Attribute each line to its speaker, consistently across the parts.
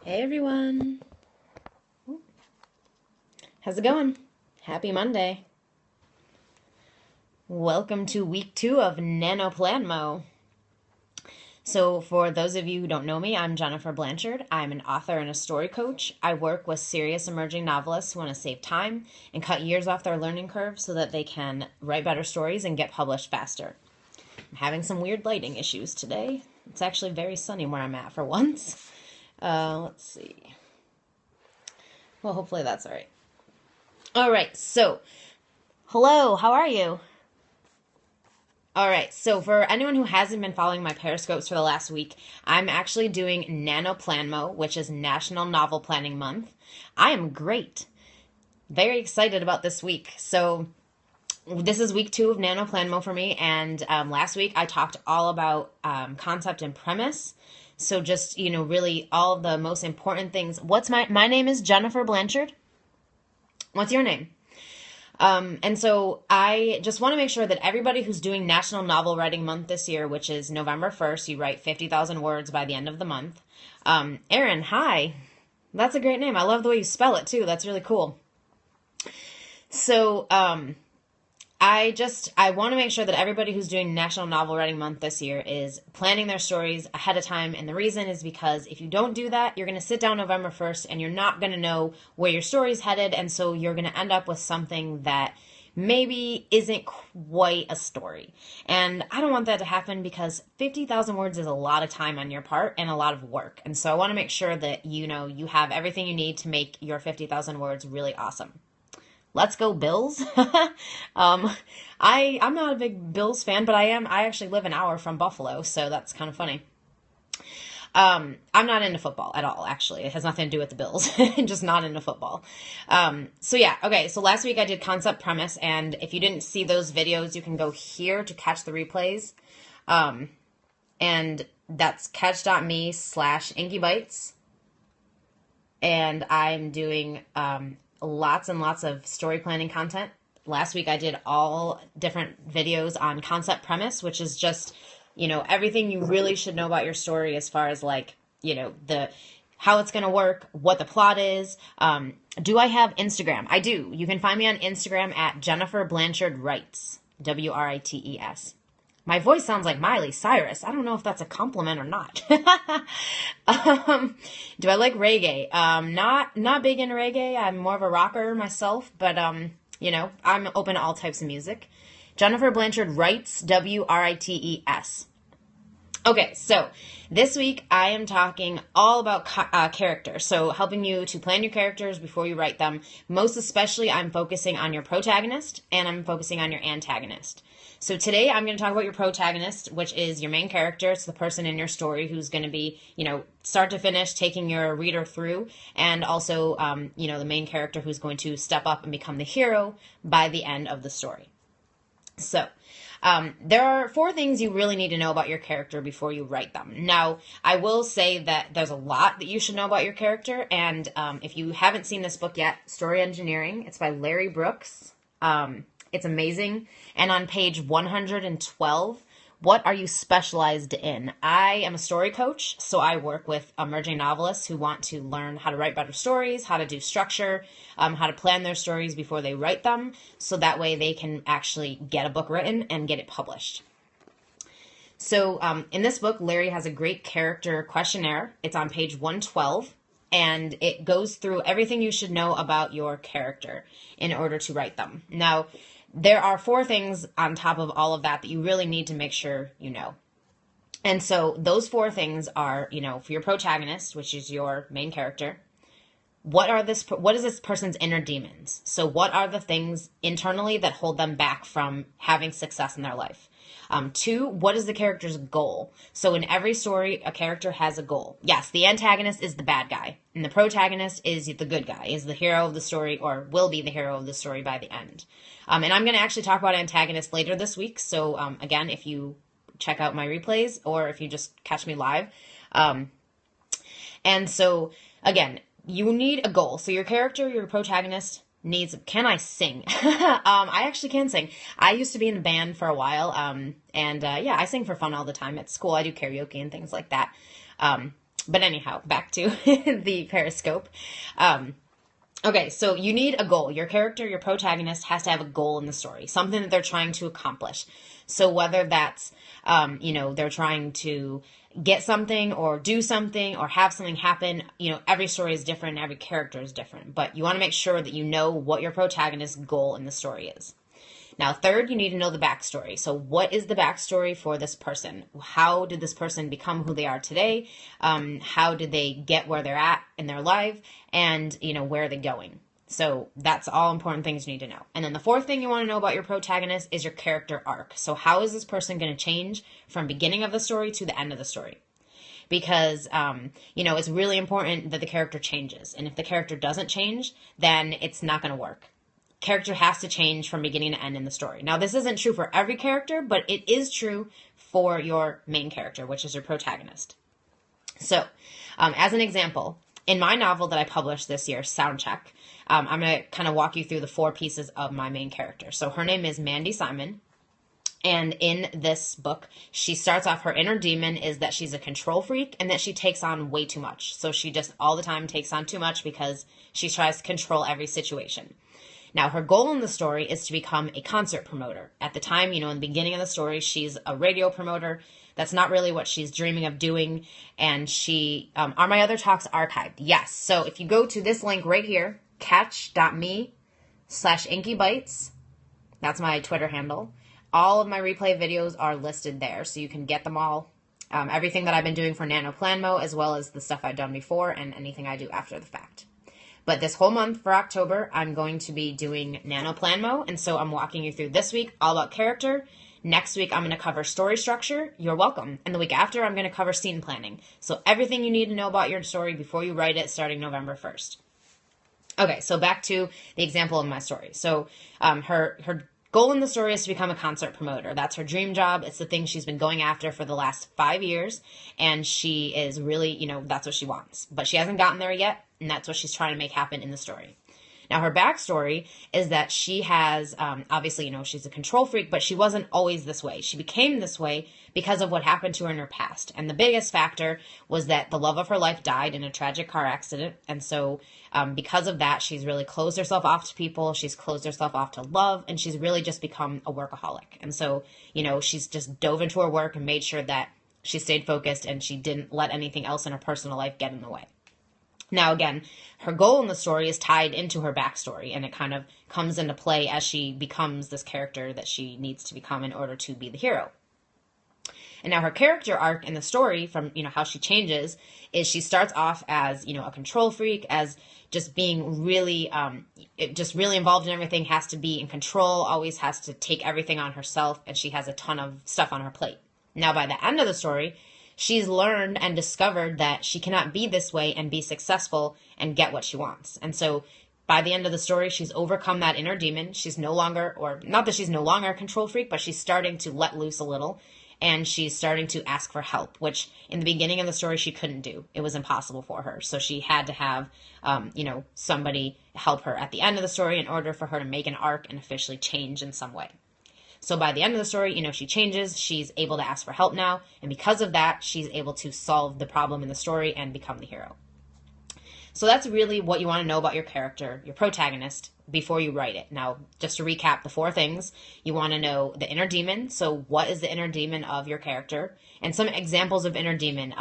Speaker 1: Hey everyone. How's it going? Happy Monday. Welcome to week 2 of NaNoPlanMo. So for those of you who don't know me, I'm JenniferBlanchard. I'm an author and a story coach. I work with serious emerging novelists who want to save time and cut years off their learning curve so that they can write better stories and get published faster. I'm having some weird lighting issues today. It's actually very sunny where I'm at for once. Let's see. Well, hopefully that's all right. All right, so hello, how are you? All right, so for anyone who hasn't been following my Periscopes for the last week, I'm actually doing NaNoPlanMo, which is National Novel Planning Month. I am great. Very excited about this week. So this is week 2 of NaNoPlanMo for me, and last week I talked all about concept and premise. So just, really all of the most important things. My name is JenniferBlanchard. What's your name? And so I just want to make sure that everybody who's doing National Novel Writing Month this year, which is November 1st, you write 50,000 words by the end of the month. Erin, hi. That's a great name. I love the way you spell it too. That's really cool. So, I want to make sure that everybody who's doing National Novel Writing Month this year is planning their stories ahead of time. And the reason is because if you don't do that, you're going to sit down November 1st and you're not going to know where your story's headed. And so you're going to end up with something that maybe isn't quite a story. And I don't want that to happen because 50,000 words is a lot of time on your part and a lot of work. And so I want to make sure that, you have everything you need to make your 50,000 words really awesome. Let's go Bills. I'm not a big Bills fan, but I actually live an hour from Buffalo, so that's kind of funny. I'm not into football at all, actually. It has nothing to do with the Bills. Just not into football. So last week I did concept premise, and if you didn't see those videos, you can go here to catch the replays. And that's catch.me/inkybytes. And I'm doing lots and lots of story planning content. Last week I did all different videos on concept premise, which is just, everything you really should know about your story as far as how it's going to work, what the plot is. Do I have Instagram? I do. You can find me on Instagram at JenniferBlanchardWrites, WRITES. My voice sounds like Miley Cyrus. I don't know if that's a compliment or not. Do I like reggae? Not big in reggae. I'm more of a rocker myself, but I'm open to all types of music. Jennifer Blanchard Writes, WRITES. Okay, so this week I am talking all about character, so helping you to plan your characters before you write them. Most especially, I'm focusing on your protagonist and I'm focusing on your antagonist. So today I'm going to talk about your protagonist, which is your main character. It's the person in your story who's going to be, start to finish taking your reader through, and also, the main character who's going to step up and become the hero by the end of the story. So, there are 4 things you really need to know about your character before you write them. Now, I will say that there's a lot that you should know about your character, and if you haven't seen this book yet, Story Engineering, it's by Larry Brooks. It's amazing. And on page 112, what are you specialized in? I am a story coach, so I work with emerging novelists who want to learn how to write better stories, how to do structure, how to plan their stories before they write them, so that way they can actually get a book written and get it published. So in this book, Larry has a great character questionnaire. It's on page 112, and it goes through everything you should know about your character in order to write them. Now, there are 4 things on top of all of that you really need to make sure you know. And so those 4 things are, for your protagonist, which is your main character, what is this person's inner demons? So what are the things internally that hold them back from having success in their life? 2, what is the character's goal? So in every story, a character has a goal. Yes, the antagonist is the bad guy, and the protagonist is the good guy, is the hero of the story, or will be the hero of the story by the end. And I'm going to actually talk about antagonists later this week. So again, if you check out my replays or if you just catch me live. And so again, you need a goal. So your character, your protagonist needs, can I sing? I actually can sing. I used to be in a band for a while. I sing for fun all the time at school. I do karaoke and things like that. But anyhow, back to the Periscope. Okay, so you need a goal. Your character, your protagonist, has to have a goal in the story, something that they're trying to accomplish. So whether that's, they're trying to get something or do something or have something happen, every story is different, every character is different. But you want to make sure that you know what your protagonist's goal in the story is. Now, third, you need to know the backstory. So what is the backstory for this person? How did this person become who they are today? How did they get where they're at in their life? And, where are they going? So that's all important things you need to know. And then the fourth thing you want to know about your protagonist is your character arc. So how is this person going to change from beginning of the story to the end of the story? Because, it's really important that the character changes. And if the character doesn't change, then it's not going to work. Character has to change from beginning to end in the story. Now, this isn't true for every character, but it is true for your main character, which is your protagonist. So, as an example, in my novel that I published this year, Soundcheck, I'm going to kind of walk you through the 4 pieces of my main character. So her name is Mandy Simon. And in this book, she starts off, her inner demon is that she's a control freak and that she takes on way too much. So she just all the time takes on too much because she tries to control every situation. Now, her goal in the story is to become a concert promoter. At the time, in the beginning of the story, she's a radio promoter. That's not really what she's dreaming of doing. And she, are my other talks archived? Yes. So if you go to this link right here, catch.me/inkybites, that's my Twitter handle. All of my replay videos are listed there, so you can get them all. Everything that I've been doing for NaNoPlanMo, as well as the stuff I've done before and anything I do after the fact. But this whole month for October, I'm going to be doing NaNoPlanMo, and so I'm walking you through this week all about character. Next week, I'm going to cover story structure. You're welcome. And the week after, I'm going to cover scene planning. So everything you need to know about your story before you write it starting November 1st. Okay, so back to the example of my story. So her goal in the story is to become a concert promoter. That's her dream job. It's the thing she's been going after for the last 5 years, and she is really, that's what she wants. But she hasn't gotten there yet, and that's what she's trying to make happen in the story. Now, her backstory is that she has, obviously, she's a control freak, but she wasn't always this way. She became this way because of what happened to her in her past. And the biggest factor was that the love of her life died in a tragic car accident. And so because of that, she's really closed herself off to people. She's closed herself off to love, and she's really just become a workaholic. And so, she's just dove into her work and made sure that she stayed focused and she didn't let anything else in her personal life get in the way. Now, again, her goal in the story is tied into her backstory, and it kind of comes into play as she becomes this character that she needs to become in order to be the hero. And now her character arc in the story from, how she changes is she starts off as, a control freak, as just being really, just really involved in everything, has to be in control, always has to take everything on herself, and she has a ton of stuff on her plate. Now, by the end of the story, she's learned and discovered that she cannot be this way and be successful and get what she wants. And so by the end of the story, she's overcome that inner demon. She's no longer, or not that she's no longer a control freak, but she's starting to let loose a little, and she's starting to ask for help, which in the beginning of the story she couldn't do. It was impossible for her. So she had to have, somebody help her at the end of the story in order for her to make an arc and officially change in some way. So by the end of the story, she changes, she's able to ask for help now, and because of that, she's able to solve the problem in the story and become the hero. So that's really what you want to know about your character, your protagonist, before you write it. Now, just to recap the 4 things, you want to know the inner demon. So what is the inner demon of your character? And some examples of inner demon,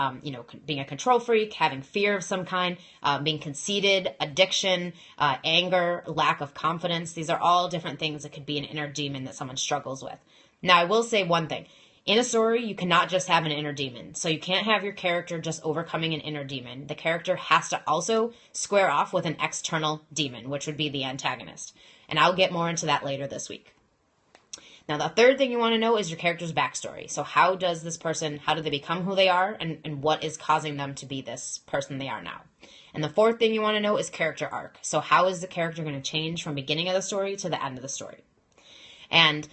Speaker 1: being a control freak, having fear of some kind, being conceited, addiction, anger, lack of confidence. These are all different things that could be an inner demon that someone struggles with. Now, I will say one thing. In a story, you cannot just have an inner demon. So you can't have your character just overcoming an inner demon. The character has to also square off with an external demon, which would be the antagonist. And I'll get more into that later this week. Now, the third thing you want to know is your character's backstory. So how do they become who they are, and what is causing them to be this person they are now? And the fourth thing you want to know is character arc. So how is the character going to change from beginning of the story to the end of the story? And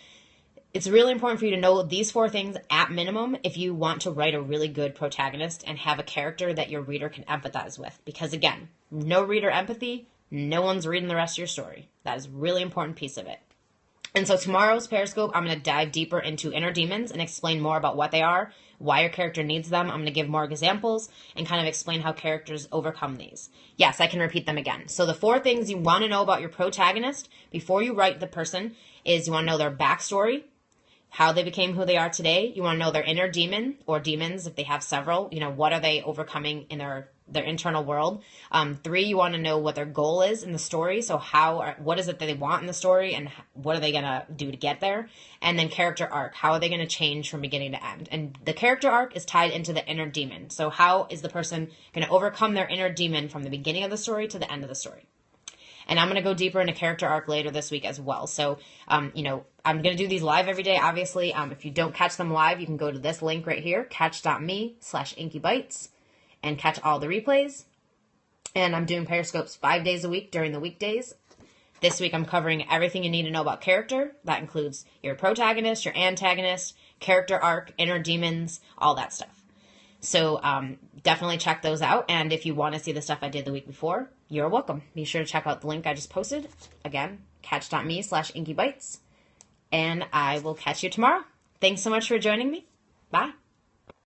Speaker 1: it's really important for you to know these 4 things at minimum if you want to write a really good protagonist and have a character that your reader can empathize with. Because again, no reader empathy, no one's reading the rest of your story. That is a really important piece of it. And so tomorrow's Periscope, I'm going to dive deeper into inner demons and explain more about what they are, why your character needs them. I'm going to give more examples and kind of explain how characters overcome these. Yes, I can repeat them again. So the 4 things you want to know about your protagonist before you write the person is you want to know their backstory, how they became who they are today. You want to know their inner demon or demons if they have several. What are they overcoming in their internal world. 3, you want to know what their goal is in the story. So what is it that they want in the story and what are they going to do to get there? And then character arc. How are they going to change from beginning to end? And the character arc is tied into the inner demon. So how is the person going to overcome their inner demon from the beginning of the story to the end of the story? And I'm going to go deeper into character arc later this week as well. So, I'm going to do these live every day, obviously. If you don't catch them live, you can go to this link right here, catch.me/inkybites, and catch all the replays. And I'm doing Periscopes 5 days a week during the weekdays. This week I'm covering everything you need to know about character. That includes your protagonist, your antagonist, character arc, inner demons, all that stuff. So definitely check those out. And if you want to see the stuff I did the week before, you're welcome. Be sure to check out the link I just posted. Again, catch.me/inkybites. And I will catch you tomorrow. Thanks so much for joining me. Bye.